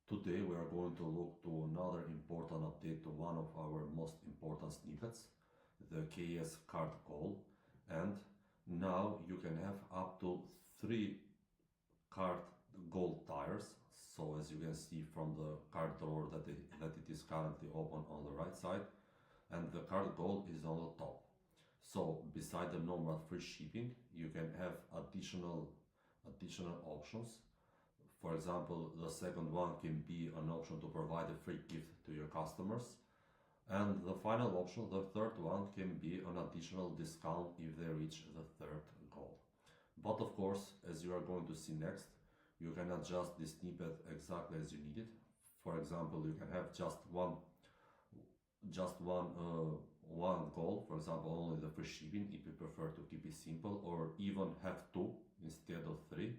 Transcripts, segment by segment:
Today we are going to look to another important update to one of our most important snippets, the KS card goal, and now you can have up to 3 card goal tires. So as you can see from the card drawer that it is currently open on the right side, and the card goal is on the top. So beside the normal free shipping, you can have additional options. For example, the second one can be an option to provide a free gift to your customers. And the final option, the third one, can be an additional discount if they reach the third goal. But of course, as you are going to see next, you can adjust this snippet exactly as you need it. For example, you can have just one goal, for example, only the free shipping if you prefer to keep it simple, or even have 2 instead of 3.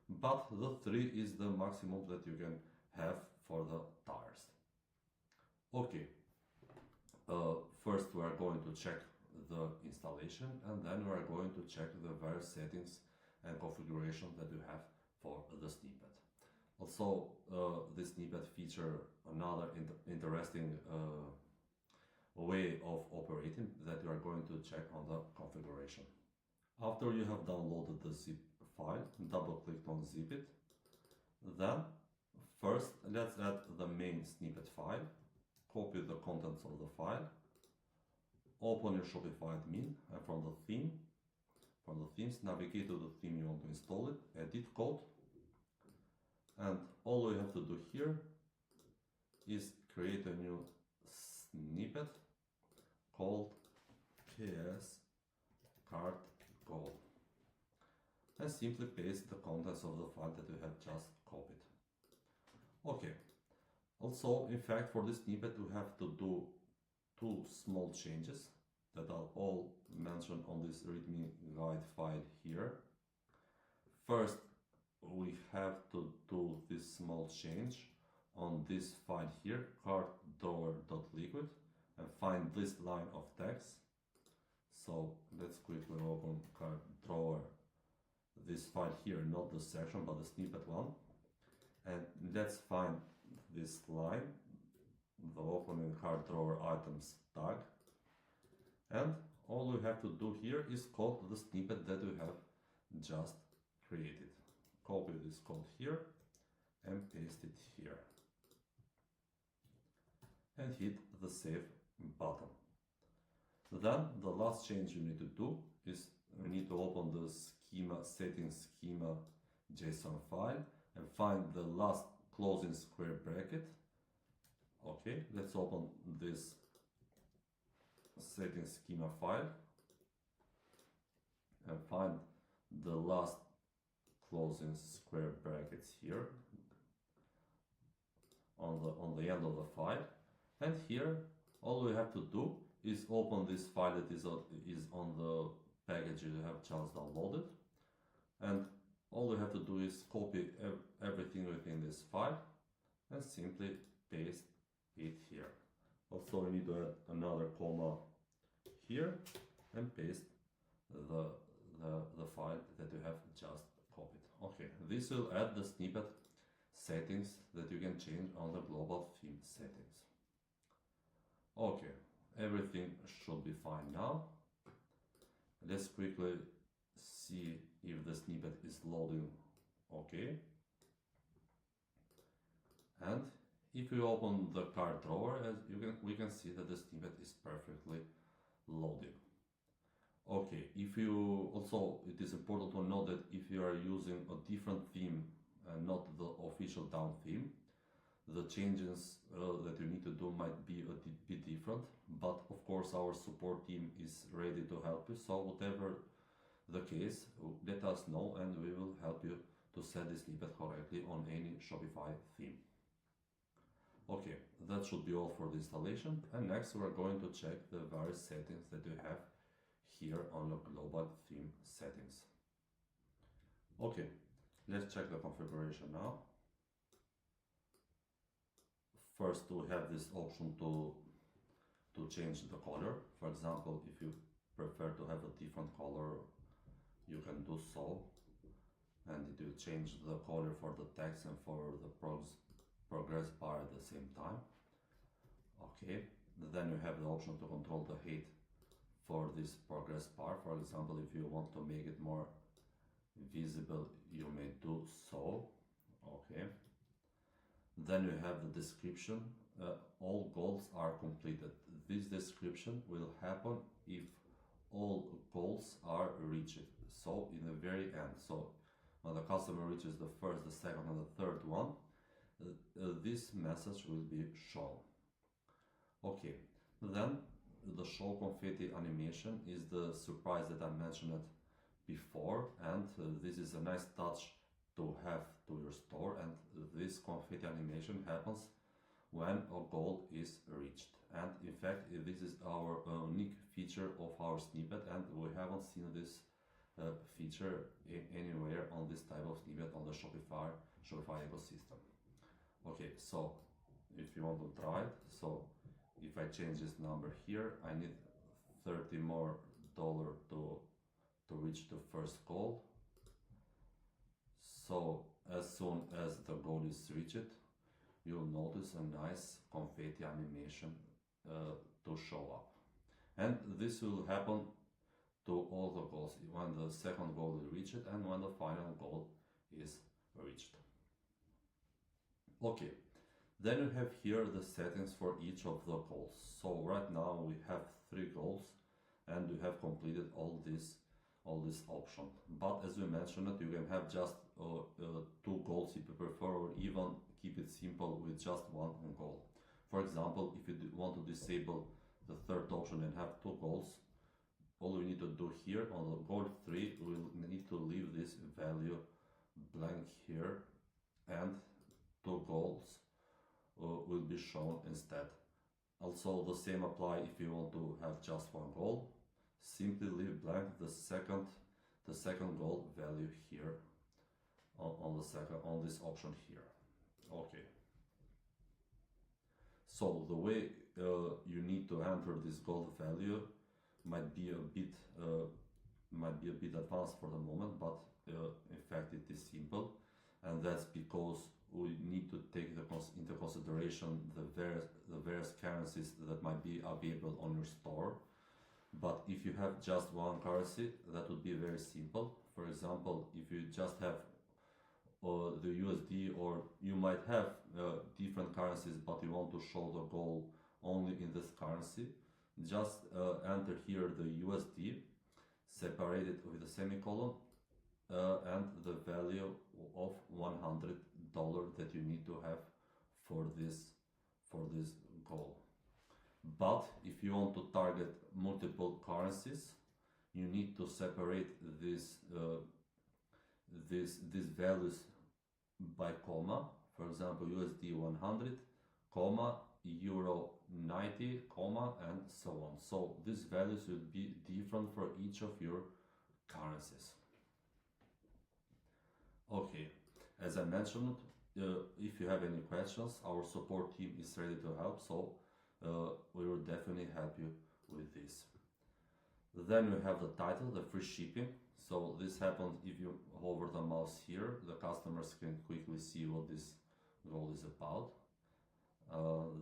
But the 3 is the maximum that you can have for the tires. Okay, first we are going to check the installation, and then we are going to check the various settings and configuration that you have for the snippet. Also, this snippet features another interesting way of operating that you are going to check on the configuration. After you have downloaded the zip file, double click on zip it. Then first let's add the main snippet file, copy the contents of the file, open your Shopify admin, and from the themes, navigate to the theme you want to install it, edit code, and all you have to do here is create a new snippet called KS card goal, and simply paste the contents of the file that you have just copied. Okay, also in fact for this snippet we have to do 2 small changes that are all mentioned on this readme guide file here. First, we have to do this small change on this file here, carddrawer.liquid, and find this line of text. So let's quickly open card drawer, this file here, not the section but the snippet one, and let's find this line, the opening card drawer items tag, and all we have to do here is copy the snippet that we have just created. Copy this code here and paste it here, and hit the save button. Then the last change you need to do is we need to open the settings schema JSON file and find the last closing square bracket. Okay, let's open this settings schema file and find the last closing square brackets here on the end of the file, and here all we have to do is open this file that is on the package you have just downloaded, and all we have to do is copy everything within this file and simply paste it here. Also we need to add another comma here and paste the file that you have just copied. Okay, this will add the snippet settings that you can change on the global theme settings. Okay, everything should be fine now. Let's quickly see if the snippet is loading. Okay, and if you open the card drawer, we can see that the snippet is perfectly loading. Okay, it is important to know that if you are using a different theme and not the official down theme, the changes that you need to do might be a bit different, but of course our support team is ready to help you. So whatever the case, let us know and we will help you to set this snippet correctly on any Shopify theme. Okay, that should be all for the installation, and next we are going to check the various settings that you have here on the global theme settings. Okay, let's check the configuration now. First, we have this option to change the color. For example, if you prefer to have a different color, you can do so, and it will change the color for the text and for the props progress bar at the same time. Okay, then you have the option to control the height for this progress bar. For example, if you want to make it more visible, you may do so. Okay, then you have the description. All goals are completed. This description will happen if all goals are reached. So in the very end, so when the customer reaches the first, the second, and the third one, this message will be shown. Okay, then the show confetti animation is the surprise that I mentioned before, and this is a nice touch to have to your store, and this confetti animation happens when a goal is reached. And in fact, this is our unique feature of our snippet, and we haven't seen this feature anywhere on this type of snippet on the Shopify ecosystem. Okay, so if you want to try it, so if I change this number here, I need $30 more to reach the first goal. So as soon as the goal is reached, you'll notice a nice confetti animation to show up. And this will happen to all the goals, when the second goal is reached and when the final goal is reached. Okay, then you have here the settings for each of the goals. So right now we have 3 goals and we have completed all this option. But as we mentioned, you can have just 2 goals if you prefer, or even keep it simple with just 1 goal. For example, if you want to disable the 3rd option and have 2 goals, all we need to do here on the goal 3, we'll need to leave this value blank here, and 2 goals will be shown instead. Also, the same apply if you want to have just 1 goal. Simply leave blank the second goal value here on this option here. Okay. So the way you need to enter this goal value might be a bit advanced for the moment, but in fact it is simple, and that's because we need to take into consideration the various currencies that might be available on your store. But if you have just 1 currency, that would be very simple. For example, if you just have the USD, or you might have different currencies but you want to show the goal only in this currency, just enter here the USD, separate it with a semicolon, and the value of $100 that you need to have for this goal. But if you want to target multiple currencies, you need to separate these values by comma. For example, USD 100, comma, Euro 90, comma, and so on. So these values will be different for each of your currencies. Okay, as I mentioned, if you have any questions, our support team is ready to help, so we will definitely help you with this. Then we have the title, the free shipping. So this happens if you hover the mouse here, the customers can quickly see what this goal is about.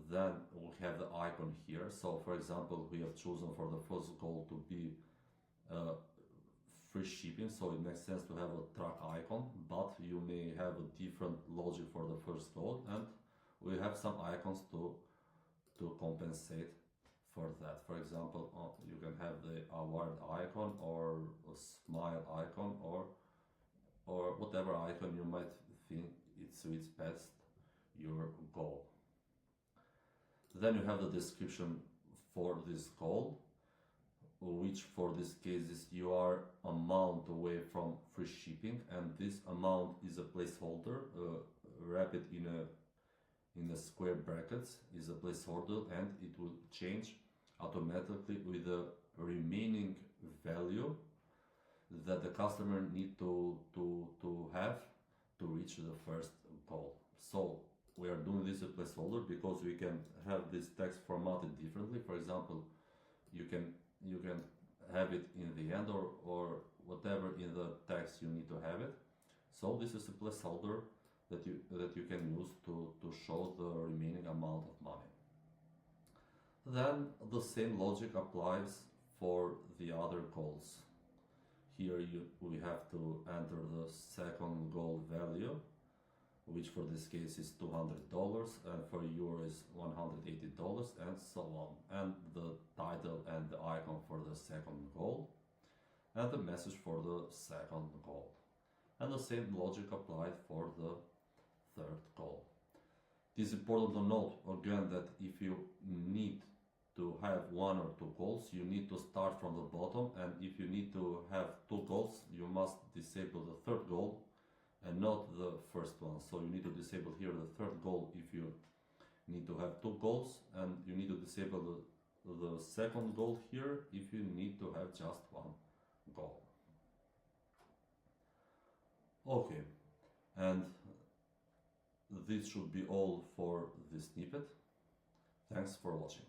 Then we have the icon here. So for example, we have chosen for the first goal to be free shipping, so it makes sense to have a truck icon, but you may have a different logic for the first goal, and we have some icons to compensate for that. For example, you can have the award icon or a smile icon, or whatever icon you might think it suits best your goal. Then you have the description for this goal, which for this case is you are amount away from free shipping, and this amount is a placeholder. Wrap it in a square brackets is a placeholder, and it will change automatically with the remaining value that the customer need to have to reach the first goal. So we are doing this a placeholder because we can have this text formatted differently. For example, you can have it in the end, or whatever in the text you need to have it. So this is a placeholder that you can use to show the remaining amount of money. Then the same logic applies for the other goals. Here we have to enter the second goal value, which for this case is $200, and for euro is $180, and so on. And the title and the icon for the second goal, and the message for the second goal. And the same logic applied for the third goal. It is important to note again that if you need to have one or two goals, you need to start from the bottom, and if you need to have two goals, you must disable the third goal and not the first one. So you need to disable here the third goal if you need to have two goals, and you need to disable the second goal here if you need to have just one goal. Okay, and this should be all for this snippet. Thanks for watching.